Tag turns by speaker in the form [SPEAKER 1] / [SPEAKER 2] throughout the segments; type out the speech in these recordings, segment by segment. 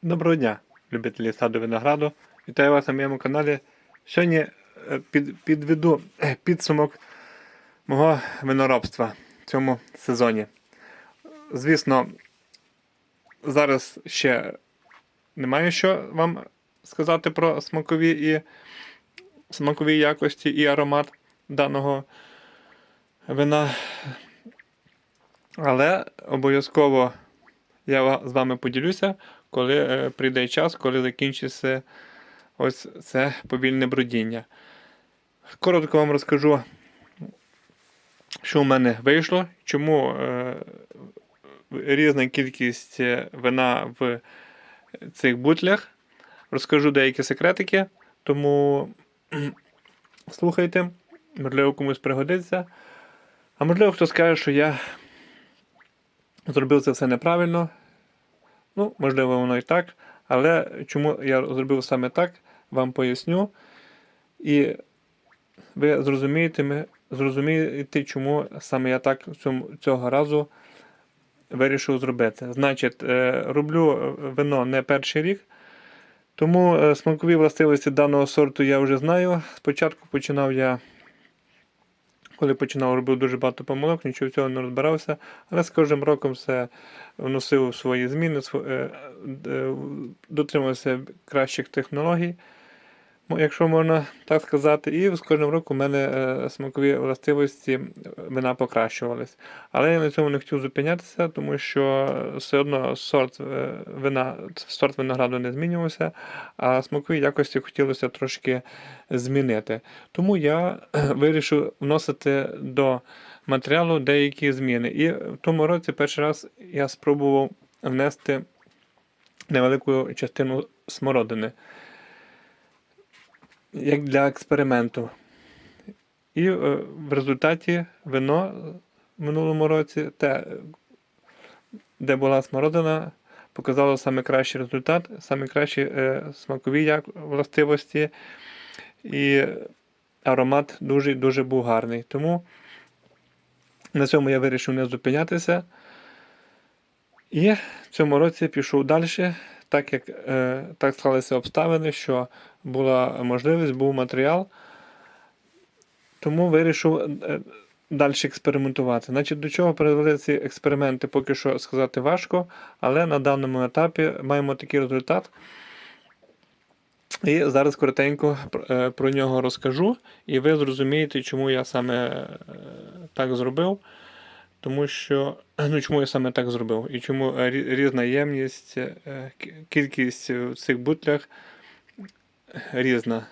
[SPEAKER 1] Доброго дня, любителі саду винограду. Вітаю вас на моєму каналі. Сьогодні підведу підсумок мого виноробства в цьому сезоні. Звісно, зараз ще немає що вам сказати про смакові якості і аромат даного вина. Але обов'язково я з вами поділюся, коли прийде час, коли закінчиться ось це повільне бродіння. Коротко вам розкажу, що в мене вийшло, чому різна кількість вина в цих бутлях. Розкажу деякі секретики, тому слухайте, можливо, комусь пригодиться. А можливо, хто скаже, що я зробив це все неправильно. Ну, можливо, воно і так. Але чому я зробив саме так, вам поясню. І ви зрозумієте, чому саме я так цього разу вирішив зробити. Значить, роблю вино не перший рік, тому смакові властивості даного сорту я вже знаю. Спочатку коли починав, робив дуже багато помилок, нічого цього не розбирався, але з кожним роком все вносив свої зміни, дотримувався кращих технологій, якщо можна так сказати, і з кожним роком у мене смакові властивості вина покращувались. Але я на цьому не хотів зупинятися, тому що все одно сорт винограду не змінювався, а смакові якості хотілося трошки змінити. Тому я вирішив вносити до матеріалу деякі зміни. І в тому році перший раз я спробував внести невелику частину смородини, як для експерименту. І в результаті вино в минулому році, де була смородина, показало саме кращий результат, саме кращі смакові властивості, і аромат дуже був гарний. Тому на цьому я вирішив не зупинятися. І в цьому році пішов далі, так склалися обставини, що була можливість, був матеріал, тому вирішив далі експериментувати. Значить, до чого привели ці експерименти, поки що сказати важко, але на даному етапі маємо такий результат. І зараз коротенько про нього розкажу, і ви зрозумієте, чому я саме так зробив. Чому я саме так зробив? І чому різна ємність, кількість в цих бутлях різна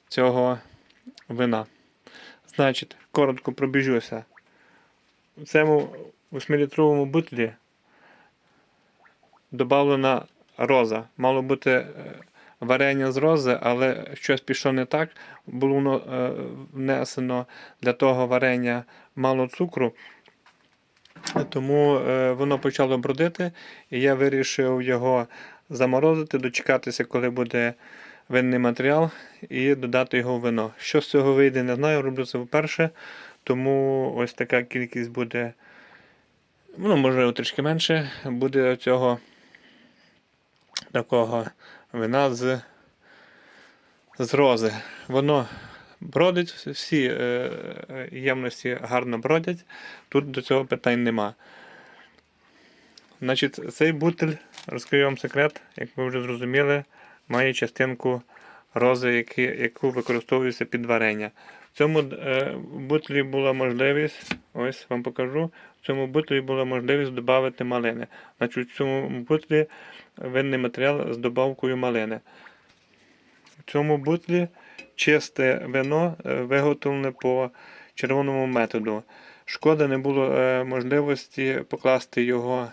[SPEAKER 1] цього вина. Значить, коротко пробіжуся. В цьому 8-літровому бутлі додавлена роза. Мало бути варення з рози, але щось пішло не так. Було внесено для того варення мало цукру, тому воно почало бродити, і я вирішив його заморозити, дочекатися, коли буде винний матеріал, і додати його в вино. Що з цього вийде, не знаю, роблю це вперше, тому ось така кількість буде, можливо, трішки менше, буде цього такого вина з рози. Воно бродить, всі ємності гарно бродять, тут до цього питань нема. Значить, цей бутиль, розкрию вам секрет, як ви вже зрозуміли, має частинку рози, яку використовується під варення. В цьому бутилі була можливість, ось вам покажу, в цьому бутилі була можливість додати малини. Значить, в цьому бутилі винний матеріал з добавкою малини. В цьому бутлі чисте вино виготовлене по червоному методу. Шкода, не було можливості покласти його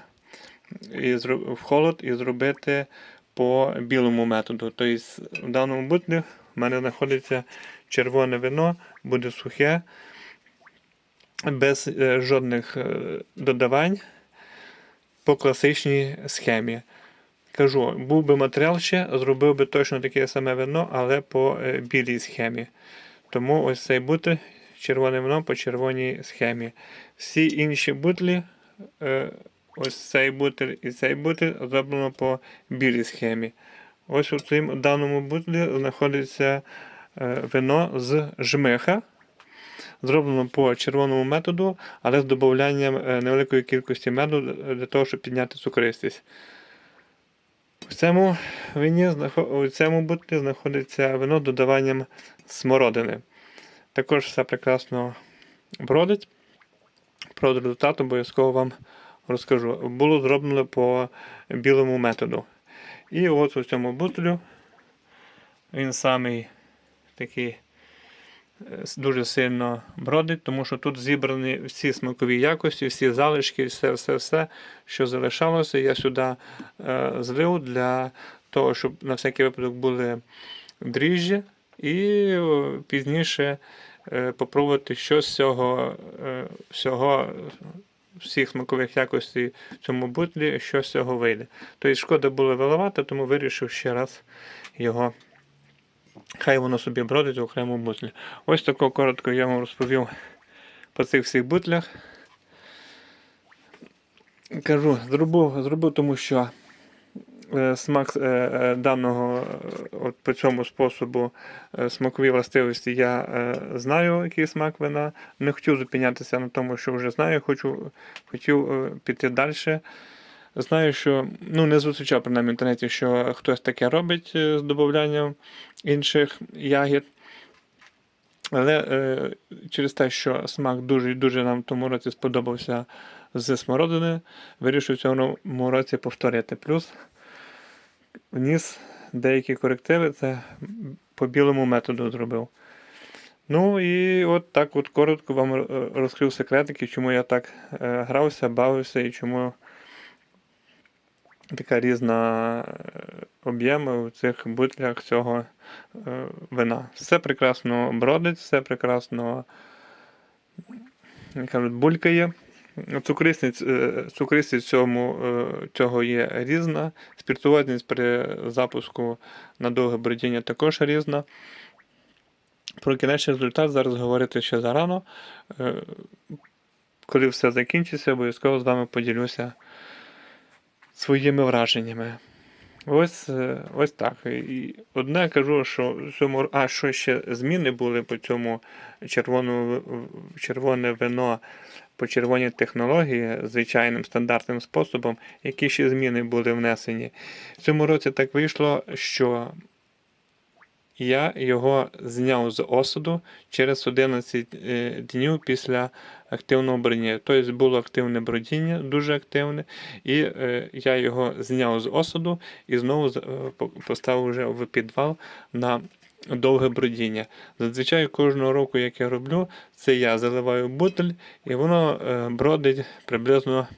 [SPEAKER 1] в холод і зробити по білому методу. Тобто в даному бутлі в мене знаходиться червоне вино, буде сухе, без жодних додавань по класичній схемі. Кажу, був би матеріал ще, зробив би точно таке саме вино, але по білій схемі. Тому ось цей бутиль, червоне вино по червоній схемі. Всі інші бутлі ось цей бутиль і цей бутиль зроблено по білій схемі. Ось у цьому даному бутлі знаходиться вино з жмиха, зроблено по червоному методу, але з додаванням невеликої кількості меду для того, щоб підняти цукристість. У цьому бутлі знаходиться вино з додаванням смородини. Також все прекрасно бродить. Про результат обов'язково вам розкажу. Було зроблено по білому методу. І от у цьому бутлю він самий такий дуже сильно бродить, тому що тут зібрані всі смакові якості, всі залишки, все, що залишалося, я сюди злив для того, щоб на всякий випадок були дріжджі, і пізніше попробувати, що з всіх смакових якостей в цьому бутлі, що з цього вийде. Тобто шкода було виливати, тому вирішив ще раз його. Хай воно собі бродить в окремому бутлі. Ось тако коротко я вам розповів по цих всіх бутлях. Кажу, зробив, тому що смак даного по цьому способу смакові властивості я знаю, який смак вина. Не хотів зупинятися на тому, що вже знаю, хотів піти далі. Знаю, що не зустрічав принаймні в інтернеті, що хтось таке робить з додаванням інших ягід. Але через те, що смак дуже нам в тому році сподобався з смородини, вирішив в цьому році повторити. Плюс вніс деякі корективи, це по білому методу зробив. Ну і от так от коротко вам розкрив секретики, чому я так грався, бавився і чому така різна об'єми у цих бутлях цього вина. Все прекрасно бродить, все прекрасно, як кажуть, булькає. Цукристість цього є різна. Спіртуватність при запуску на довге бродіння також різна. Про кінечний результат зараз говорити ще зарано. Коли все закінчиться, обов'язково з вами поділюся своїми враженнями. Ось так. І одне кажу, що що ще зміни були по цьому червоне вино по червоній технології звичайним стандартним способом, які ще зміни були внесені. В цьому році так вийшло, що я його зняв з осаду через 11 днів після активного бродіння. Тобто було активне бродіння, дуже активне, і я його зняв з осаду і знову поставив вже в підвал на довге бродіння. Зазвичай кожного року, як я роблю, це я заливаю бутиль, і воно бродить приблизно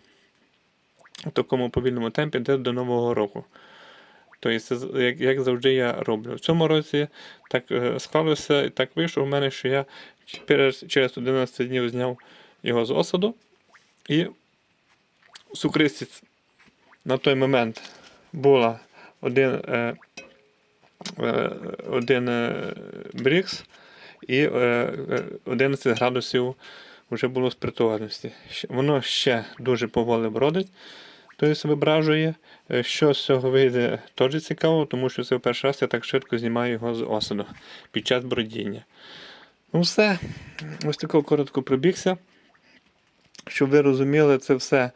[SPEAKER 1] в такому повільному темпі десь до Нового року. Тобто, як завжди я роблю. В цьому році так склалося і так вийшло в мене, що я через 11 днів зняв його з осаду. І цукристість на той момент була один брікс і 11 градусів вже було спиртованості. Воно ще дуже поволі бродить. Тобто вибражує. Що з цього вийде, теж цікаво, тому що це в перший раз я так швидко знімаю його з осаду під час бродіння. Ну все, ось такого коротко пробігся. Щоб ви розуміли, це все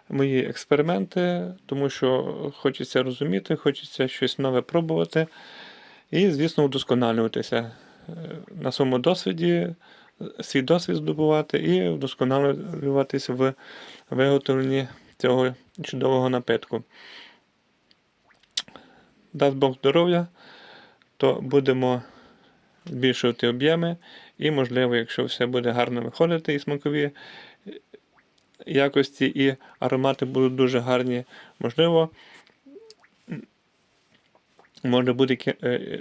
[SPEAKER 1] мої експерименти, тому що хочеться розуміти, хочеться щось нове пробувати і, звісно, удосконалюватися на своєму досвіді, свій досвід здобувати і вдосконалюватись в виготовленні цього чудового напитку. Дасть Бог здоров'я, то будемо збільшувати об'єми і, можливо, якщо все буде гарно виходити, і смакові якості, і аромати будуть дуже гарні, можливо, може буде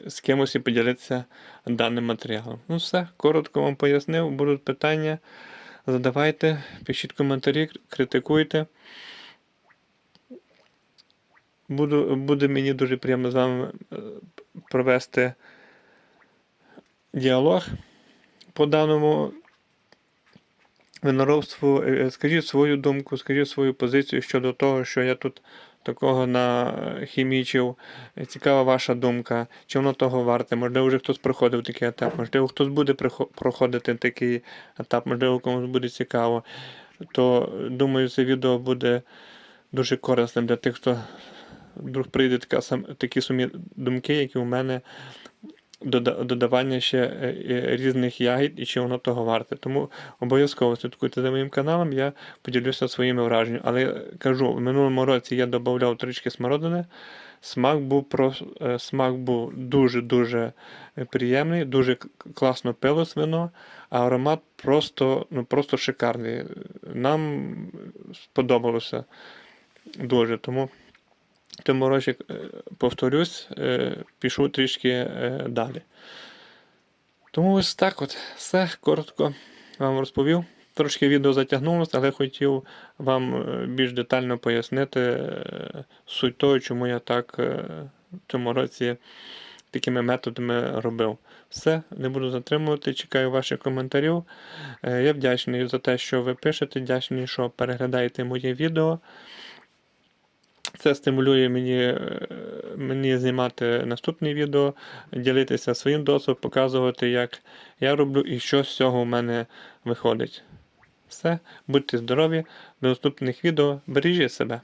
[SPEAKER 1] з кимось і поділитися даним матеріалом. Ну все, коротко вам пояснив, будуть питання, задавайте, пишіть коментарі, критикуйте. Буде мені дуже приємно з вами провести діалог по даному виноробству, скажіть свою думку, скажіть свою позицію щодо того, що я тут такого нахімічив. Цікава ваша думка, чи воно того варте. Можливо, вже хтось проходив такий етап, можливо, хтось буде проходити такий етап, можливо, комусь буде цікаво. То, думаю, це відео буде дуже корисним для тих, хто вдруг прийде такі самі думки, які у мене, додавання ще різних ягід і чи воно того варте. Тому обов'язково слідкуйте за моїм каналом, я поділюся своїми враженнями. Але я кажу, в минулому році я додавав трішки смородини. Смак був дуже-дуже приємний, дуже класно пилось вино, а аромат просто шикарний. Нам сподобалося дуже. Тому в цьому році, повторюсь, пішу трішки далі. Тому ось так от. Все коротко вам розповів. Трошки відео затягнулося, але хотів вам більш детально пояснити суть того, чому я так в цьому році такими методами робив. Все, не буду затримувати, чекаю ваших коментарів. Я вдячний за те, що ви пишете, вдячний, що переглядаєте моє відео. Це стимулює мені знімати наступні відео, ділитися своїм досвідом, показувати, як я роблю і що з цього в мене виходить. Все, будьте здорові, до наступних відео, бережіть себе.